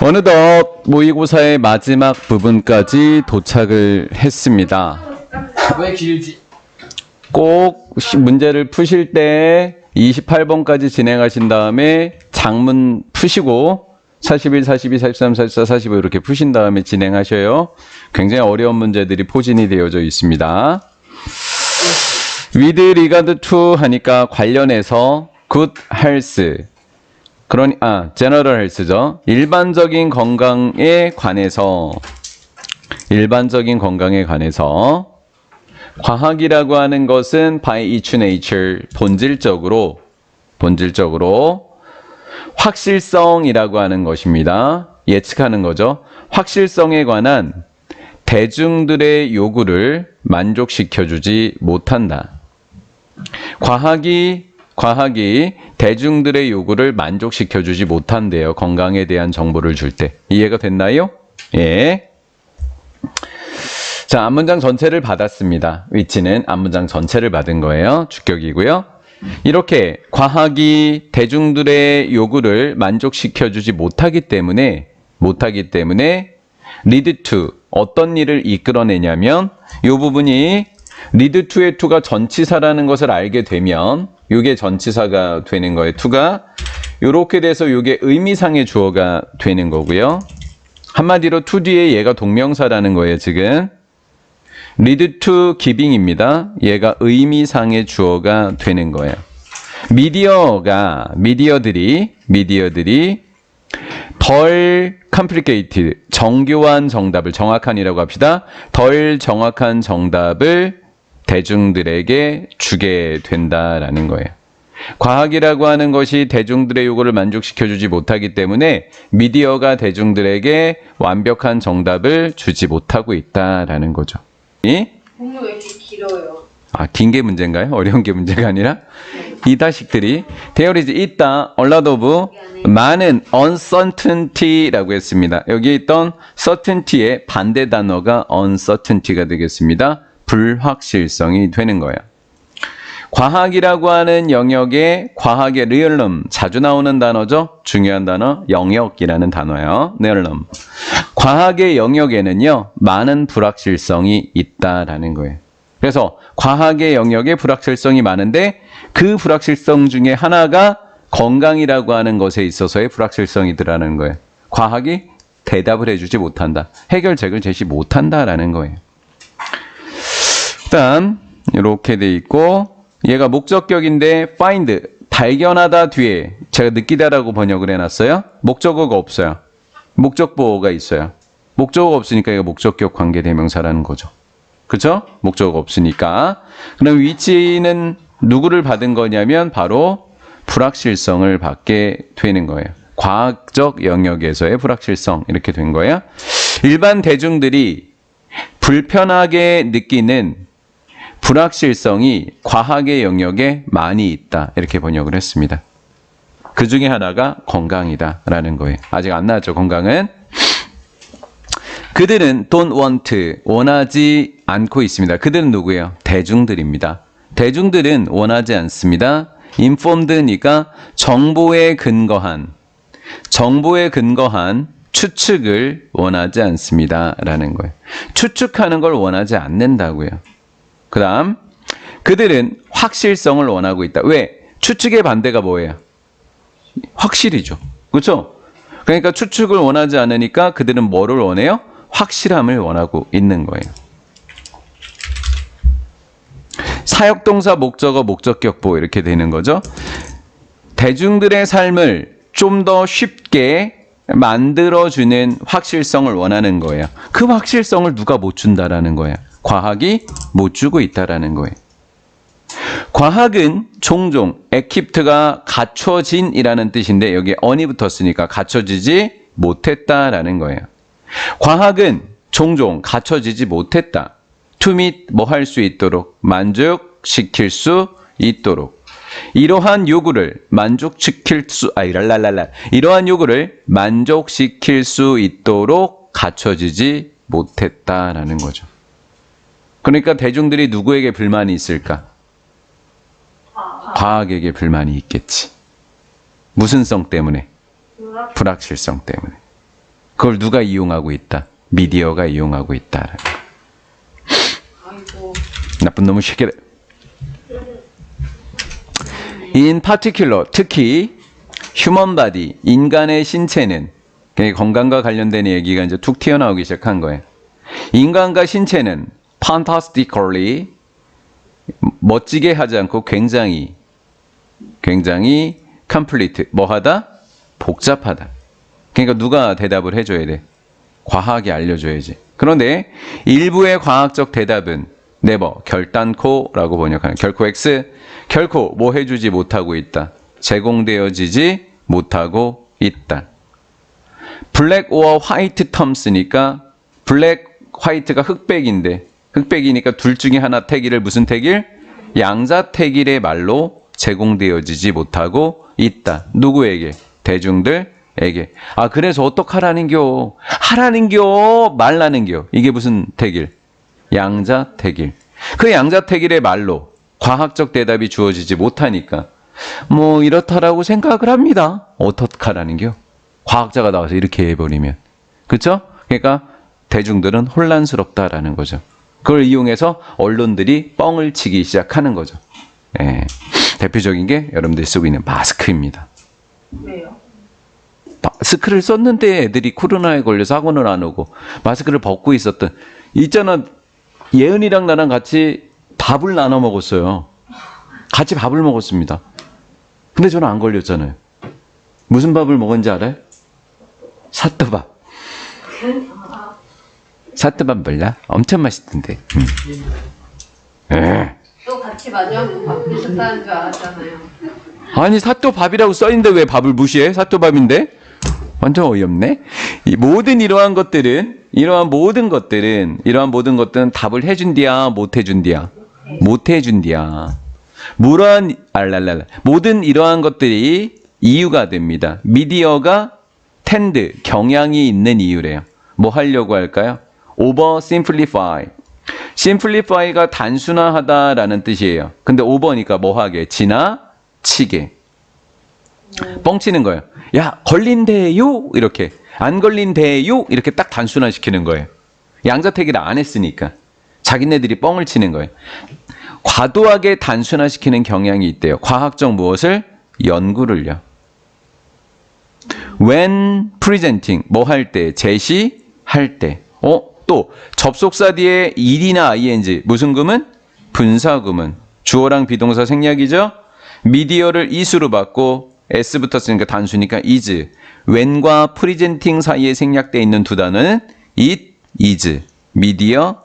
어느덧 모의고사의 마지막 부분까지 도착을 했습니다. 왜 길지? 꼭 문제를 푸실 때 28번까지 진행하신 다음에 장문 푸시고 41, 42, 43, 44, 45 이렇게 푸신 다음에 진행하셔요. 굉장히 어려운 문제들이 포진이 되어져 있습니다. with regard to 하니까 관련해서 good health general health죠. 일반적인 건강에 관해서 과학이라고 하는 것은 by its nature 본질적으로 확실성이라고 하는 것입니다. 예측하는 거죠. 확실성에 관한 대중들의 요구를 만족시켜주지 못한다. 과학이 대중들의 요구를 만족시켜주지 못한대요. 건강에 대한 정보를 줄 때. 이해가 됐나요? 예. 자, 앞문장 전체를 받았습니다. 위치는 앞문장 전체를 받은 거예요. 주격이고요. 이렇게 과학이 대중들의 요구를 만족시켜주지 못하기 때문에 lead to 어떤 일을 이끌어내냐면 이 부분이 lead to의 to가 전치사라는 것을 알게 되면 이게 전치사가 되는 거예요. to가 이렇게 돼서 이게 의미상의 주어가 되는 거고요. 한마디로 to 뒤에 얘가 동명사라는 거예요. 지금 lead to giving입니다. 얘가 의미상의 주어가 되는 거예요. 미디어들이 덜 complicated, 정교한 정답을, 정확한이라고 합시다. 덜 정확한 정답을 대중들에게 주게 된다라는 거예요. 과학이라고 하는 것이 대중들의 요구를 만족시켜주지 못하기 때문에 미디어가 대중들에게 완벽한 정답을 주지 못하고 있다라는 거죠. 공유 왜 이렇게 길어요? 긴 게 문제인가요? 어려운 게 문제가 아니라? 이 자식들이 there is 있다, a lot of 많은 uncertainty라고 했습니다. 여기 있던 certainty의 반대 단어가 uncertainty가 되겠습니다. 불확실성이 되는 거예요. 과학이라고 하는 영역에 과학의 realm, 자주 나오는 단어죠. 중요한 단어, 영역이라는 단어예요. realm. 과학의 영역에는요, 많은 불확실성이 있다라는 거예요. 그래서 과학의 영역에 불확실성이 많은데 그 불확실성 중에 하나가 건강이라고 하는 것에 있어서의 불확실성이더라는 거예요. 과학이 대답을 해주지 못한다. 해결책을 제시 못한다라는 거예요. 일단 이렇게 돼 있고 얘가 목적격인데 find, 발견하다 뒤에 제가 느끼다라고 번역을 해놨어요. 목적어가 없어요. 목적보어가 있어요. 목적어가 없으니까 이거 목적격 관계대명사라는 거죠. 그렇죠? 목적어가 없으니까. 그럼 위치는 누구를 받은 거냐면 바로 불확실성을 받게 되는 거예요. 과학적 영역에서의 불확실성 이렇게 된 거예요. 일반 대중들이 불편하게 느끼는 불확실성이 과학의 영역에 많이 있다. 이렇게 번역을 했습니다. 그 중에 하나가 건강이다라는 거예요. 아직 안 나왔죠, 건강은. 그들은 don't want, 원하지 않고 있습니다. 그들은 누구예요? 대중들입니다. 대중들은 원하지 않습니다. informed니까 정보에 근거한 추측을 원하지 않습니다. 라는 거예요. 추측하는 걸 원하지 않는다고요. 그 다음, 그들은 확실성을 원하고 있다. 왜? 추측의 반대가 뭐예요? 확실이죠. 그렇죠? 그러니까 추측을 원하지 않으니까 그들은 뭐를 원해요? 확실함을 원하고 있는 거예요. 사역동사, 목적어, 목적격보 이렇게 되는 거죠. 대중들의 삶을 좀 더 쉽게 만들어주는 확실성을 원하는 거예요. 그 확실성을 누가 못 준다라는 거예요. 과학이 못 주고 있다라는 거예요. 과학은 종종 equiped가 갖춰진이라는 뜻인데 여기 on이 붙었으니까 갖춰지지 못했다라는 거예요. 과학은 종종 갖춰지지 못했다. to meet 뭐 할 수 있도록, 만족시킬 수 있도록. 이러한 요구를 만족시킬 수 있도록 갖춰지지 못했다라는 거죠. 그러니까 대중들이 누구에게 불만이 있을까? 과학에게 불만이 있겠지. 무슨 성 때문에? 불확실성 때문에. 그걸 누가 이용하고 있다? 미디어가 이용하고 있다. 아이고. 나쁜 놈의 새끼들. In particular, 특히 human body, 인간의 신체는 건강과 관련된 얘기가 이제 툭 튀어나오기 시작한 거예요. 인간과 신체는 fantastically 멋지게 하지 않고 굉장히 complete 뭐하다? 복잡하다. 그러니까 누가 대답을 해줘야 돼? 과학이 알려줘야지. 그런데 일부의 과학적 대답은 never, 결단코라고 번역하는 결코 X, 결코 뭐 해주지 못하고 있다. 제공되어지지 못하고 있다. 블랙 or 화이트 텀스니까 블랙, 화이트가 흑백인데 흑백이니까 둘 중에 하나 택일을 무슨 택일? 양자택일의 말로 제공되어지지 못하고 있다. 누구에게? 대중들에게. 아 그래서 어떡하라는겨? 하라는겨? 말라는겨? 이게 무슨 택일? 양자택일. 그 양자택일의 말로 과학적 대답이 주어지지 못하니까 뭐 이렇다라고 생각을 합니다. 어떡하라는겨? 과학자가 나와서 이렇게 해버리면. 그렇죠? 그러니까 대중들은 혼란스럽다라는 거죠. 그걸 이용해서 언론들이 뻥을 치기 시작하는 거죠. 예. 대표적인 게 여러분들이 쓰고 있는 마스크입니다. 왜요? 마스크를 썼는데 애들이 코로나에 걸려서 학원을 안 오고 마스크를 벗고 있었던 있잖아. 예은이랑 나랑 같이 밥을 나눠 먹었어요. 같이 밥을 먹었습니다. 근데 저는 안 걸렸잖아요. 무슨 밥을 먹었는지 알아요? 사또밥. 사또밥 몰라? 엄청 맛있던데. 또 같이 마주하고 밥 드셨다는 줄 알았잖아요. 아니 사또밥이라고 써있는데 왜 밥을 무시해? 사또밥인데? 완전 어이없네. 이 모든 이러한 모든 것들은 답을 해준디야 못 해준디야? 못 해준디야. 모든 이러한 것들이 이유가 됩니다. 미디어가 텐드, 경향이 있는 이유래요. 뭐 하려고 할까요? over simplify. simplify가 단순화하다라는 뜻이에요. 근데 over니까 뭐하게? 지나치게. 뻥치는 거예요. 야, 걸린대요? 이렇게. 안 걸린대요? 이렇게 딱 단순화시키는 거예요. 양자택일을 안 했으니까. 자기네들이 뻥을 치는 거예요. 과도하게 단순화시키는 경향이 있대요. 과학적 무엇을? 연구를요. When presenting, 뭐 할 때? 제시할 때. 또 접속사 뒤에 il이나 ing, 무슨 구문? 분사구문. 주어랑 비동사 생략이죠? 미디어를 is로 받고 s 붙었으니까 단수니까 is. when과 presenting 사이에 생략되어 있는 두 단어는 it, is, 미디어,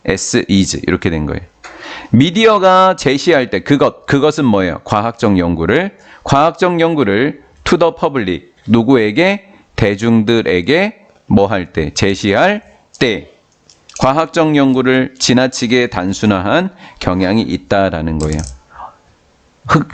s, is 이렇게 된 거예요. 미디어가 제시할 때 그것은 뭐예요? 과학적 연구를 to the public, 누구에게? 대중들에게 뭐 할 때? 제시할 때. 과학적 연구를 지나치게 단순화한 경향이 있다라는 거예요.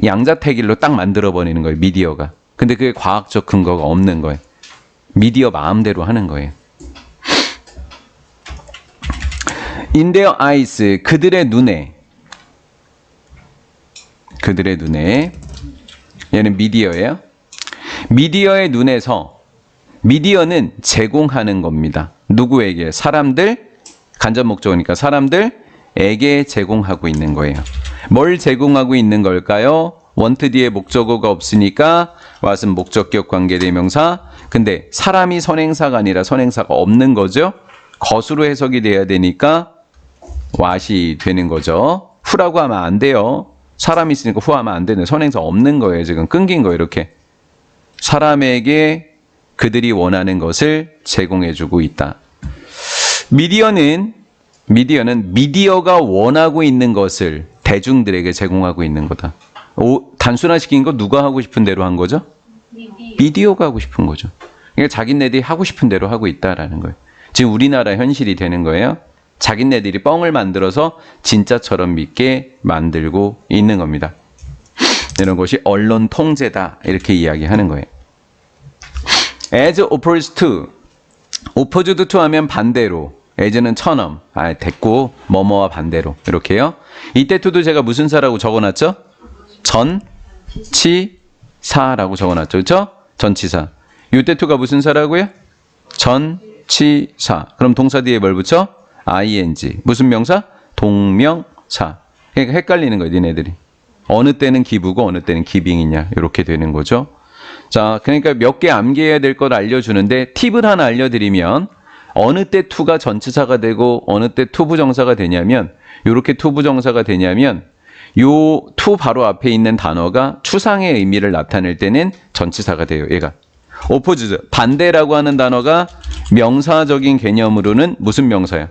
양자택일로 딱 만들어버리는 거예요. 미디어가. 근데 그게 과학적 근거가 없는 거예요. 미디어 마음대로 하는 거예요. In their eyes, 그들의 눈에 얘는 미디어예요. 미디어의 눈에서 미디어는 제공하는 겁니다. 누구에게? 사람들, 간접 목적어니까 사람들에게 제공하고 있는 거예요. 뭘 제공하고 있는 걸까요? want 뒤에 목적어가 없으니까 what은 목적격 관계대명사. 근데 사람이 선행사가 아니라 선행사가 없는 거죠. 것으로 해석이 돼야 되니까 what이 되는 거죠. who라고 하면 안 돼요. 사람이 있으니까 who 하면 안 되는 선행사 없는 거예요. 지금 끊긴 거예요. 이렇게. 사람에게 그들이 원하는 것을 제공해주고 있다. 미디어는 미디어가 원하고 있는 것을 대중들에게 제공하고 있는 거다. 단순화시킨 거 누가 하고 싶은 대로 한 거죠? 미디어가 하고 싶은 거죠. 그러니까 자기네들이 하고 싶은 대로 하고 있다라는 거예요. 지금 우리나라 현실이 되는 거예요. 자기네들이 뻥을 만들어서 진짜처럼 믿게 만들고 있는 겁니다. 이런 것이 언론 통제다 이렇게 이야기하는 거예요. As opposed to, opposed to 하면 반대로, as는 처럼, 됐고 뭐뭐와 반대로 이렇게요. 이때 to도 제가 무슨 사라고 적어놨죠? 전치사라고 적어놨죠. 그렇죠? 전치사. 이때 to가 무슨 사라고요? 전치사. 그럼 동사 뒤에 뭘 붙여? ing. 무슨 명사? 동명사. 그러니까 헷갈리는 거예요, 니네들이. 어느 때는 기부고 어느 때는 기빙이냐 이렇게 되는 거죠. 자, 그러니까 몇 개 암기해야 될 걸 알려주는데 팁을 하나 알려드리면 어느 때 to가 전치사가 되고 어느 때 to 부정사가 되냐면 이렇게 to 부정사가 되냐면 요 to 바로 앞에 있는 단어가 추상의 의미를 나타낼 때는 전치사가 돼요. 얘가. opposite, 반대라고 하는 단어가 명사적인 개념으로는 무슨 명사야?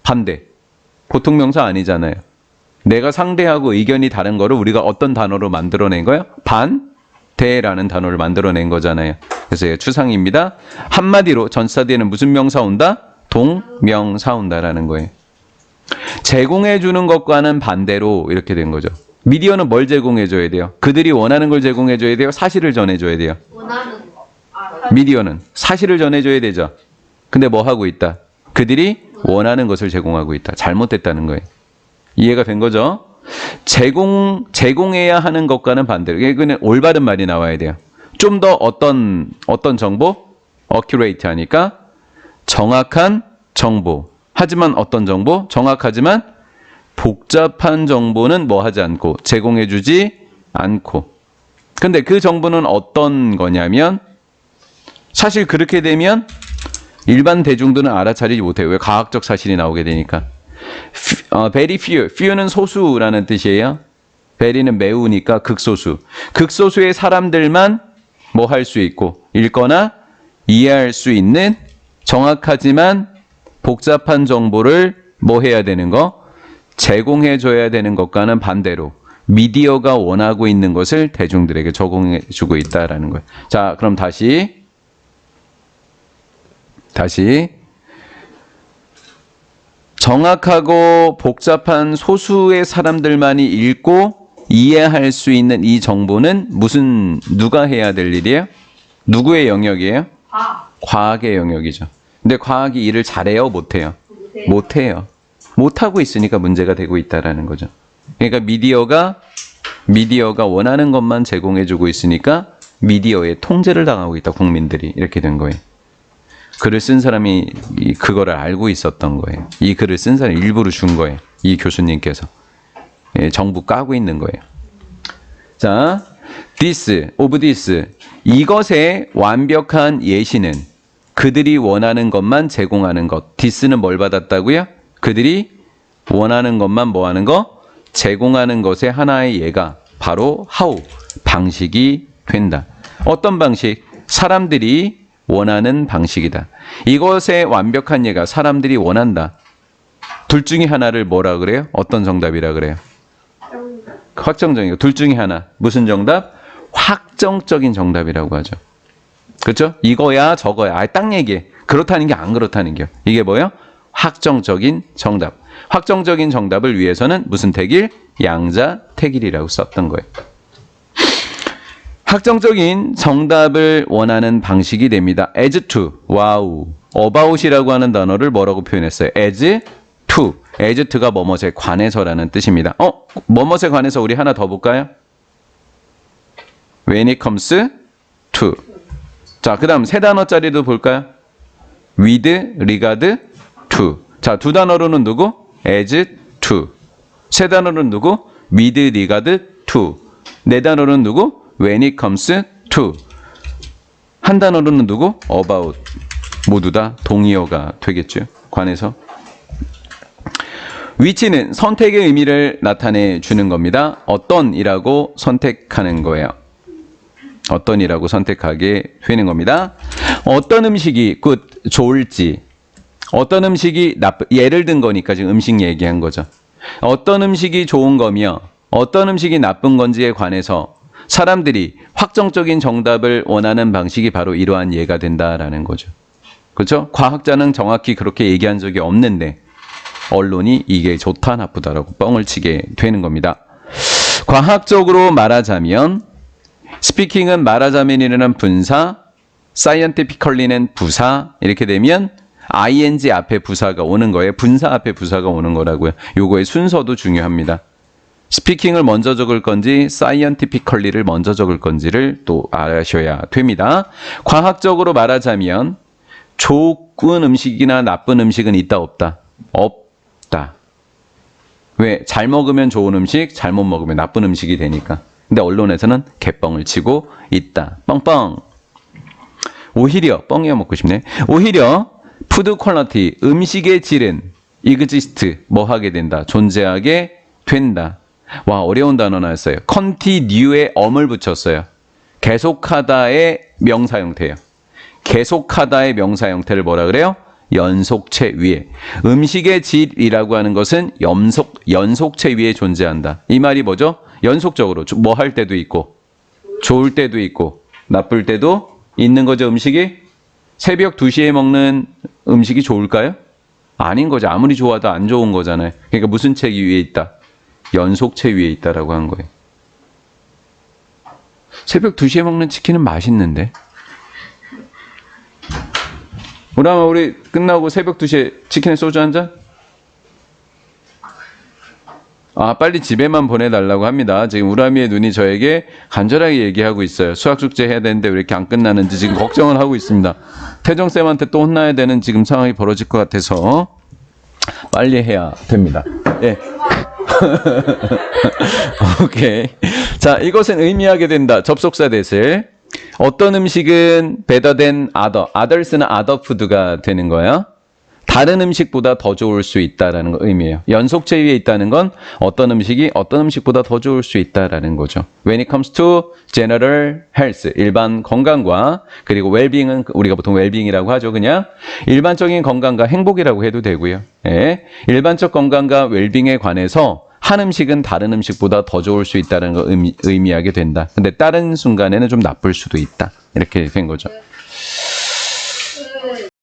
반대. 보통 명사 아니잖아요. 내가 상대하고 의견이 다른 거를 우리가 어떤 단어로 만들어낸 거예요? 반대라는 단어를 만들어낸 거잖아요. 그래서 얘가 추상입니다. 한마디로 전치사 뒤에는 무슨 명사 온다? 동명사 온다라는 거예요. 제공해 주는 것과는 반대로 이렇게 된 거죠. 미디어는 뭘 제공해 줘야 돼요? 그들이 원하는 걸 제공해 줘야 돼요? 사실을 전해 줘야 돼요? 원하는 거. 미디어는 사실을 전해 줘야 되죠. 근데 뭐 하고 있다? 그들이 원하는 것을 제공하고 있다. 잘못됐다는 거예요. 이해가 된 거죠? 제공해야 하는 것과는 반대로. 이거는 올바른 말이 나와야 돼요. 좀 더 어떤 정보? accurate 하니까 정확한 정보. 하지만 어떤 정보? 정확하지만 복잡한 정보는 뭐 하지 않고 제공해 주지 않고. 근데 그 정보는 어떤 거냐면 사실 그렇게 되면 일반 대중들은 알아차리지 못해요. 왜? 과학적 사실이 나오게 되니까. very few. few는 소수라는 뜻이에요. very는 매우니까 극소수. 극소수의 사람들만 뭐 할 수 있고 읽거나 이해할 수 있는 정확하지만 복잡한 정보를 뭐 해야 되는 거? 제공해 줘야 되는 것과는 반대로 미디어가 원하고 있는 것을 대중들에게 제공해 주고 있다라는 거예요. 자, 그럼 다시 정확하고 복잡한 소수의 사람들만이 읽고 이해할 수 있는 이 정보는 누가 해야 될 일이에요? 누구의 영역이에요? 과학의 영역이죠. 근데 과학이 일을 잘해요? 못해요? 못해요. 못하고 있으니까 문제가 되고 있다라는 거죠. 그러니까 미디어가 원하는 것만 제공해주고 있으니까 미디어의 통제를 당하고 있다. 국민들이. 이렇게 된 거예요. 글을 쓴 사람이 그거를 알고 있었던 거예요. 이 글을 쓴 사람이 일부러 준 거예요. 이 교수님께서. 예, 정부 까고 있는 거예요. 자, of this. 이것의 완벽한 예시는 그들이 원하는 것만 제공하는 것. this는 뭘 받았다고요? 그들이 원하는 것만 뭐 하는 거? 제공하는 것의 하나의 예가 바로 how, 방식이 된다. 어떤 방식? 사람들이 원하는 방식이다. 이것의 완벽한 예가 사람들이 원한다. 둘 중에 하나를 뭐라 그래요? 어떤 정답이라 그래요? 확정적인 거. 둘 중에 하나. 무슨 정답? 확정적인 정답이라고 하죠. 그렇죠? 이거야 저거야. 아예 딱 얘기해. 그렇다는 게 안 그렇다는 게. 이게 뭐예요? 확정적인 정답. 확정적인 정답을 위해서는 무슨 택일? 양자 택일이라고 썼던 거예요. 확정적인 정답을 원하는 방식이 됩니다. as to. 와우. about이라고 하는 단어를 뭐라고 표현했어요? as to. as to가 뭐뭐에 관해서라는 뜻입니다. 뭐뭐에 관해서 우리 하나 더 볼까요? when it comes to. 자, 그 다음 세 단어짜리도 볼까요? with regard to. 자, 두 단어로는 누구? as to. 세 단어로는 누구? with regard to. 네 단어로는 누구? when it comes to. 한 단어로는 누구? about. 모두 다 동의어가 되겠죠. 관해서. which는 선택의 의미를 나타내 주는 겁니다. 어떤이라고 선택하는 거예요. 어떤이라고 선택하게 되는 겁니다. 어떤 음식이 좋을지, 어떤 음식이 예를 든 거니까 지금 음식 얘기한 거죠. 어떤 음식이 좋은 거며 어떤 음식이 나쁜 건지에 관해서 사람들이 확정적인 정답을 원하는 방식이 바로 이러한 예가 된다라는 거죠. 그렇죠? 과학자는 정확히 그렇게 얘기한 적이 없는데 언론이 이게 좋다 나쁘다라고 뻥을 치게 되는 겁니다. 과학적으로 말하자면 스피킹은 말하자면이라는 분사, scientifically는 부사. 이렇게 되면 ing 앞에 부사가 오는 거예요. 분사 앞에 부사가 오는 거라고요. 요거의 순서도 중요합니다. 스피킹을 먼저 적을 건지 scientifically를 먼저 적을 건지를 또 아셔야 됩니다. 과학적으로 말하자면 좋은 음식이나 나쁜 음식은 있다 없다? 없다. 왜? 잘 먹으면 좋은 음식, 잘못 먹으면 나쁜 음식이 되니까. 근데 언론에서는 개뻥을 치고 있다. 뻥뻥. 오히려 뻥이야 먹고 싶네. 오히려 푸드 퀄리티 음식의 질은 exist 뭐 하게 된다. 존재하게 된다. 와 어려운 단어 나왔어요. continue에 엄을 붙였어요. 계속하다의 명사 형태예요. 계속하다의 명사 형태를 뭐라 그래요? 연속체 위에. 음식의 질이라고 하는 것은 연속체 위에 존재한다. 이 말이 뭐죠? 연속적으로 뭐 할 때도 있고 좋을 때도 있고 나쁠 때도 있는 거죠. 음식이 새벽 2시에 먹는 음식이 좋을까요? 아닌 거죠. 아무리 좋아도 안 좋은 거잖아요. 그러니까 무슨 책이 위에 있다? 연속체 위에 있다라고 한 거예요. 새벽 2시에 먹는 치킨은 맛있는데. 우람아 우리 끝나고 새벽 2시에 치킨에 소주 한 잔? 아 빨리 집에만 보내달라고 합니다. 지금 우람이의 눈이 저에게 간절하게 얘기하고 있어요. 수학 숙제 해야 되는데 왜 이렇게 안 끝나는지 지금 걱정을 하고 있습니다. 태정쌤한테 또 혼나야 되는 지금 상황이 벌어질 것 같아서 빨리 해야 됩니다. 예. 오케이. 자, 이것은 의미하게 된다. 접속사 대실. 어떤 음식은 better than other. others는 other food가 되는 거예요. 다른 음식보다 더 좋을 수 있다라는 거 의미예요. 연속체 위에 있다는 건 어떤 음식이 어떤 음식보다 더 좋을 수 있다라는 거죠. When it comes to general health, 일반 건강과 그리고 well-being은 우리가 보통 well-being이라고 하죠. 그냥 일반적인 건강과 행복이라고 해도 되고요. 예. 일반적 건강과 well-being에 관해서 한 음식은 다른 음식보다 더 좋을 수 있다는 거 의미하게 된다. 근데 다른 순간에는 좀 나쁠 수도 있다. 이렇게 된 거죠.